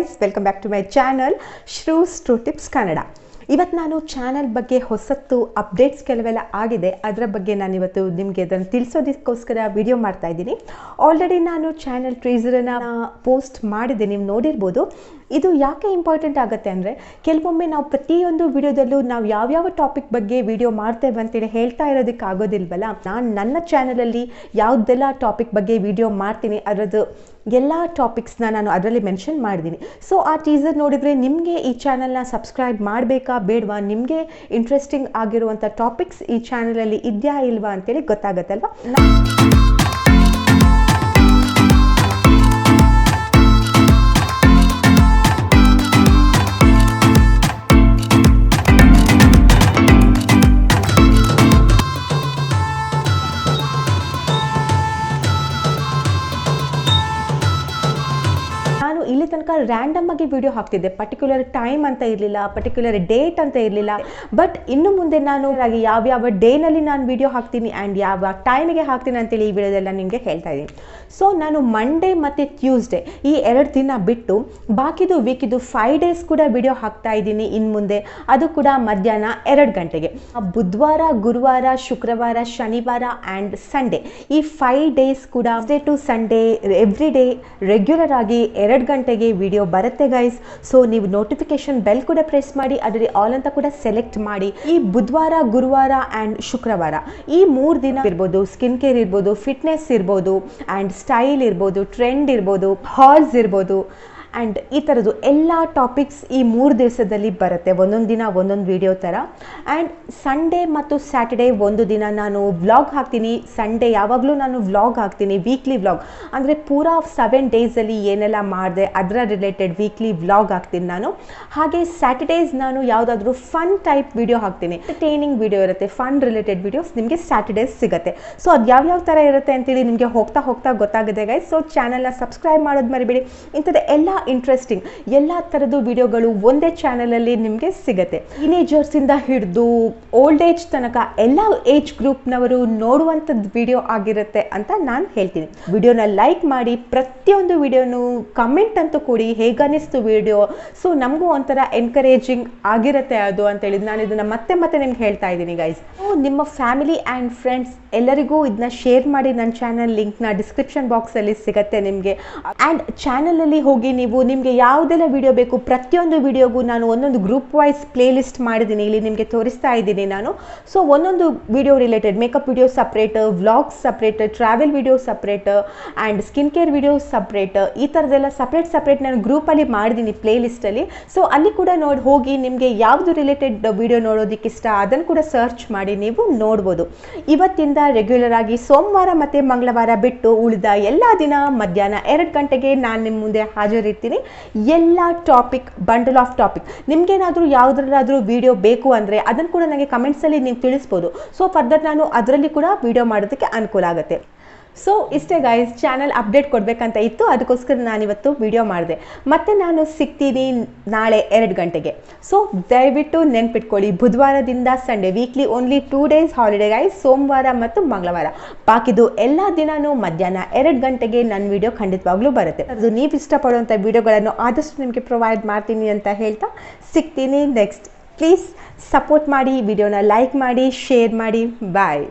guys, welcome back to my channel Shru's truetips Kannada. ಇವತ್ತು ನಾನು channel ಬಗ್ಗೆ ಹೊಸತ್ತು updates ಕೆಲವೆಲ್ಲ ಆಗಿದೆ, ಅದರ ಬಗ್ಗೆ ನಾನು ಇವತ್ತು ನಿಮಗೆ ಅದನ್ನು ತಿಳಿಸೋದಕ್ಕೋಸ್ಕರ ವಿಡಿಯೋ ಮಾಡ್ತಾ ಇದ್ದೀನಿ. ಆಲ್ರೆಡಿ ನಾನು ಚಾನೆಲ್ ಟ್ರೀಸರನ್ನು ಪೋಸ್ಟ್ ಮಾಡಿದೆ, ನೀವು ನೋಡಿರ್ಬೋದು. ಇದು ಯಾಕೆ ಇಂಪಾರ್ಟೆಂಟ್ ಆಗುತ್ತೆ ಅಂದರೆ, ಕೆಲವೊಮ್ಮೆ ನಾವು ಪ್ರತಿಯೊಂದು ವಿಡಿಯೋದಲ್ಲೂ ನಾವು ಯಾವ್ಯಾವ ಟಾಪಿಕ್ ಬಗ್ಗೆ ವಿಡಿಯೋ ಮಾಡ್ತೇವೆ ಅಂತೇಳಿ ಹೇಳ್ತಾ ಇರೋದಕ್ಕೆ ಆಗೋದಿಲ್ವಲ್ಲ. ನಾನು ನನ್ನ ಚಾನಲಲ್ಲಿ ಯಾವುದೆಲ್ಲ ಟಾಪಿಕ್ ಬಗ್ಗೆ ವಿಡಿಯೋ ಮಾಡ್ತೀನಿ ಅದರದ್ದು ಎಲ್ಲ ಟಾಪಿಕ್ಸ್ನ ನಾನು ಅದರಲ್ಲಿ ಮೆನ್ಷನ್ ಮಾಡಿದ್ದೀನಿ. ಸೊ ಆ ಟೀಸರ್ ನೋಡಿದರೆ ನಿಮಗೆ ಈ ಚಾನಲ್ನ ಸಬ್ಸ್ಕ್ರೈಬ್ ಮಾಡಬೇಕಾ ಬೇಡವಾ, ನಿಮಗೆ ಇಂಟ್ರೆಸ್ಟಿಂಗ್ ಆಗಿರುವಂಥ ಟಾಪಿಕ್ಸ್ ಈ ಚಾನಲಲ್ಲಿ ಇದೆಯಾ ಇಲ್ವಾ ಅಂತೇಳಿ ಗೊತ್ತಾಗತ್ತಲ್ವಾ. ನಾನು ಇಲ್ಲಿ ತನಕ ರ್ಯಾಂಡಮ್ ಆಗಿ ವಿಡಿಯೋ ಹಾಕ್ತಿದ್ದೆ, ಪರ್ಟಿಕ್ಯುಲರ್ ಟೈಮ್ ಅಂತ ಇರಲಿಲ್ಲ, ಪರ್ಟಿಕ್ಯುಲರ್ ಡೇಟ್ ಅಂತ ಇರಲಿಲ್ಲ. ಬಟ್ ಇನ್ನು ಮುಂದೆ ನಾನು ಯಾವ್ಯಾವ ಡೇನಲ್ಲಿ ನಾನು ವಿಡಿಯೋ ಹಾಕ್ತೀನಿ ಆ್ಯಂಡ್ ಯಾವ ಟೈಮಿಗೆ ಹಾಕ್ತೀನಿ ಅಂತೇಳಿ ಈ ವಿಡಿಯೋದೆಲ್ಲ ನಿಮಗೆ ಹೇಳ್ತಾ ಇದ್ದೀನಿ. ಸೊ ನಾನು ಮಂಡೇ ಮತ್ತು ಟ್ಯೂಸ್ಡೇ ಈ 2 ದಿನ ಬಿಟ್ಟು ಬಾಕಿದು ವೀಕಿದು 5 ಡೇಸ್ ಕೂಡ ವಿಡಿಯೋ ಹಾಕ್ತಾ ಇದ್ದೀನಿ ಇನ್ನು ಮುಂದೆ, ಅದು ಕೂಡ ಮಧ್ಯಾಹ್ನ 2 ಗಂಟೆಗೆ. ಬುಧವಾರ, ಗುರುವಾರ, ಶುಕ್ರವಾರ, ಶನಿವಾರ ಆ್ಯಂಡ್ ಸಂಡೇ ಈ 5 ಡೇಸ್ ಕೂಡ day to Sunday every day regular ಆಗಿ 2 ಗಂಟೆಗೆ ವಿಡಿಯೋ ಬರುತ್ತೆ ಗೈಸ್. ಸೊ ನೀವು ನೋಟಿಫಿಕೇಶನ್ ಬೆಲ್ ಕೂಡ ಪ್ರೆಸ್ ಮಾಡಿ, ಅದರಲ್ಲಿ ಆಲ್ ಅಂತ ಕೂಡ ಸೆಲೆಕ್ಟ್ ಮಾಡಿ. ಈ ಬುಧವಾರ, ಗುರುವಾರ ಆ್ಯಂಡ್ ಶುಕ್ರವಾರ ಈ 3 ದಿನ ಇರ್ಬೋದು, ಸ್ಕಿನ್ ಕೇರ್ ಇರ್ಬೋದು, ಫಿಟ್ನೆಸ್ ಇರ್ಬೋದು ಆ್ಯಂಡ್ ಸ್ಟೈಲ್ ಇರ್ಬೋದು, ಟ್ರೆಂಡ್ ಇರ್ಬೋದು, ಹಾಲ್ಸ್ ಇರ್ಬೋದು ಆ್ಯಂಡ್ ಈ ಥರದ್ದು ಎಲ್ಲ ಟಾಪಿಕ್ಸ್ ಈ 3 ದಿವಸದಲ್ಲಿ ಬರುತ್ತೆ, ಒಂದೊಂದು ದಿನ ಒಂದೊಂದು ವಿಡಿಯೋ ಥರ. ಆ್ಯಂಡ್ ಸಂಡೇ ಮತ್ತು ಸ್ಯಾಟರ್ಡೇ ಒಂದು ದಿನ ನಾನು ವ್ಲಾಗ್ ಹಾಕ್ತೀನಿ. ಸಂಡೇ ಯಾವಾಗಲೂ ನಾನು ವ್ಲಾಗ್ ಹಾಕ್ತೀನಿ, ವೀಕ್ಲಿ ವ್ಲಾಗ್ ಅಂದರೆ ಪೂರಾ 7 ಡೇಸಲ್ಲಿ ಏನೆಲ್ಲ ಮಾಡಿದೆ ಅದರ ರಿಲೇಟೆಡ್ ವೀಕ್ಲಿ ವ್ಲಾಗ್ ಹಾಕ್ತೀನಿ ನಾನು. ಹಾಗೆ ಸ್ಯಾಟರ್ಡೇಸ್ ನಾನು ಯಾವುದಾದ್ರೂ ಫನ್ ಟೈಪ್ ವಿಡಿಯೋ ಹಾಕ್ತೀನಿ, ಎಂಟರ್ಟೈನಿಂಗ್ ವಿಡಿಯೋ ಇರುತ್ತೆ, ಫನ್ ರಿಲೇಟೆಡ್ ವಿಡಿಯೋಸ್ ನಿಮಗೆ ಸ್ಯಾಟರ್ಡೇಸ್ ಸಿಗುತ್ತೆ. ಸೊ ಅದು ಯಾವ್ಯಾವ ಥರ ಇರುತ್ತೆ ಅಂತೇಳಿ ನಿಮಗೆ ಹೋಗ್ತಾ ಹೋಗ್ತಾ ಗೊತ್ತಾಗುತ್ತೆ ಗೈಸ್. ಸೊ ಚಾನಲ್ನ ಸಬ್ಸ್ಕ್ರೈಬ್ ಮಾಡೋದು ಮರಿಬೇಡಿ. ಇಂಥದ್ದು ಎಲ್ಲ ಇಂಟ್ರೆಸ್ಟಿಂಗ್ ಎಲ್ಲ ಥರದ್ದು ವಿಡಿಯೋಗಳು ಒಂದೇ ಚಾನಲಲ್ಲಿ ನಿಮಗೆ ಸಿಗುತ್ತೆ. ಟೀನೇಜರ್ಸಿಂದ ಹಿಡಿದು ಓಲ್ಡ್ ಏಜ್ ತನಕ ಎಲ್ಲ ಏಜ್ ಗ್ರೂಪ್ನವರು ನೋಡುವಂಥದ್ದು ವಿಡಿಯೋ ಆಗಿರುತ್ತೆ ಅಂತ ನಾನು ಹೇಳ್ತೀನಿ. ವಿಡಿಯೋನ ಲೈಕ್ ಮಾಡಿ, ಪ್ರತಿಯೊಂದು ವಿಡಿಯೋನು ಕಮೆಂಟ್ ಅಂತೂ ಕೊಡಿ, ಹೇಗನ್ನಿಸ್ತು ವಿಡಿಯೋ. ಸೊ ನಮಗೂ ಒಂಥರ ಎನ್ಕರೇಜಿಂಗ್ ಆಗಿರುತ್ತೆ ಅದು ಅಂತೇಳಿ ನಾನು ಇದನ್ನು ಮತ್ತೆ ಮತ್ತೆ ನಿಮ್ಗೆ ಹೇಳ್ತಾ ಇದ್ದೀನಿ ಗೈಸ್. ನಿಮ್ಮ ಫ್ಯಾಮಿಲಿ ಆ್ಯಂಡ್ ಫ್ರೆಂಡ್ಸ್ ಎಲ್ಲರಿಗೂ ಇದನ್ನ ಶೇರ್ ಮಾಡಿ. ನನ್ನ ಚಾನಲ್ ಲಿಂಕ್ನ ಡಿಸ್ಕ್ರಿಪ್ಷನ್ ಬಾಕ್ಸಲ್ಲಿ ಸಿಗುತ್ತೆ ನಿಮಗೆ. ಆ್ಯಂಡ್ ಚಾನಲಲ್ಲಿ ಹೋಗಿ ನೀವು ನಿಮಗೆ ಯಾವುದೆಲ್ಲ ವಿಡಿಯೋ ಬೇಕು ಪ್ರತಿಯೊಂದು ವಿಡಿಯೋಗೂ ನಾನು ಒಂದೊಂದು ಗ್ರೂಪ್ ವೈಸ್ ಪ್ಲೇ ಲಿಸ್ಟ್ ಮಾಡಿದ್ದೀನಿ, ಇಲ್ಲಿ ನಿಮಗೆ ತೋರಿಸ್ತಾ ಇದ್ದೀನಿ ನಾನು. ಸೊ ಒಂದೊಂದು video related makeup video separate, vlogs separate, travel video separate and skin care video separate, ಈ ಥರದ್ದೆಲ್ಲ ಸಪ್ರೇಟ್ ನಾನು ಗ್ರೂಪಲ್ಲಿ ಮಾಡಿದ್ದೀನಿ ಪ್ಲೇ ಲಿಸ್ಟಲ್ಲಿ. ಸೊ ಅಲ್ಲಿ ಕೂಡ ಹೋಗಿ ನಿಮಗೆ ಯಾವುದು ರಿಲೇಟೆಡ್ ವಿಡಿಯೋ ನೋಡೋದಕ್ಕೆ ಇಷ್ಟ ಅದನ್ನು ಕೂಡ ಸರ್ಚ್ ಮಾಡಿ ನೀವು ನೋಡ್ಬೋದು. ಇವತ್ತಿಂದ ರೆಗ್ಯುಲರ್ ಆಗಿ ಸೋಮವಾರ ಮತ್ತು ಮಂಗಳವಾರ ಬಿಟ್ಟು ಉಳಿದ ಎಲ್ಲ ದಿನ ಮಧ್ಯಾಹ್ನ 2 ಗಂಟೆಗೆ ನಾನು ನಿಮ್ಮ ಮುಂದೆ ಹಾಜರಿರ್ತೀನಿ. ಎಲ್ಲ ಟಾಪಿಕ್, ಬಂಡಲ್ ಆಫ್ ಟಾಪಿಕ್, ನಿಮ್ಗೇನಾದರೂ ಯಾವುದ್ರಲ್ಲಾದರೂ ವಿಡಿಯೋ ಬೇಕು ಅಂದರೆ ಅದನ್ನು ಕೂಡ ನನಗೆ ಕಮೆಂಟ್ಸಲ್ಲಿ ನೀವು ತಿಳಿಸ್ಬೋದು. ಸೊ ಫರ್ದರ್ ನಾನು ಅದರಲ್ಲಿ ಕೂಡ ವಿಡಿಯೋ ಮಾಡೋದಕ್ಕೆ ಅನುಕೂಲ ಆಗುತ್ತೆ. ಸೊ ಇಷ್ಟೇ ಗೈಸ್, ಚಾನಲ್ ಅಪ್ಡೇಟ್ ಕೊಡಬೇಕಂತ ಇತ್ತು, ಅದಕ್ಕೋಸ್ಕರ ನಾನಿವತ್ತು ವಿಡಿಯೋ ಮಾಡಿದೆ. ಮತ್ತೆ ನಾನು ಸಿಗ್ತೀನಿ ನಾಳೆ 2 ಗಂಟೆಗೆ. ಸೊ ದಯವಿಟ್ಟು ನೆನ್ಪಿಟ್ಕೊಳ್ಳಿ, ಬುಧವಾರದಿಂದ Sunday weekly only 2 days holiday guys, ಸೋಮವಾರ ಮತ್ತು ಮಂಗಳವಾರ. ಬಾಕಿದು ಎಲ್ಲ ದಿನಾನು ಮಧ್ಯಾಹ್ನ 2 ಗಂಟೆಗೆ ನನ್ನ ವಿಡಿಯೋ ಖಂಡಿತವಾಗ್ಲೂ ಬರುತ್ತೆ. ಅದು ನೀವು ಇಷ್ಟಪಡುವಂಥ ವಿಡಿಯೋಗಳನ್ನು ಆದಷ್ಟು ನಿಮಗೆ ಪ್ರೊವೈಡ್ ಮಾಡ್ತೀನಿ ಅಂತ ಹೇಳ್ತಾ ಸಿಗ್ತೀನಿ ನೆಕ್ಸ್ಟ್. ಪ್ಲೀಸ್ ಸಪೋರ್ಟ್ ಮಾಡಿ, ವಿಡಿಯೋನ ಲೈಕ್ ಮಾಡಿ, ಶೇರ್ ಮಾಡಿ. ಬಾಯ್.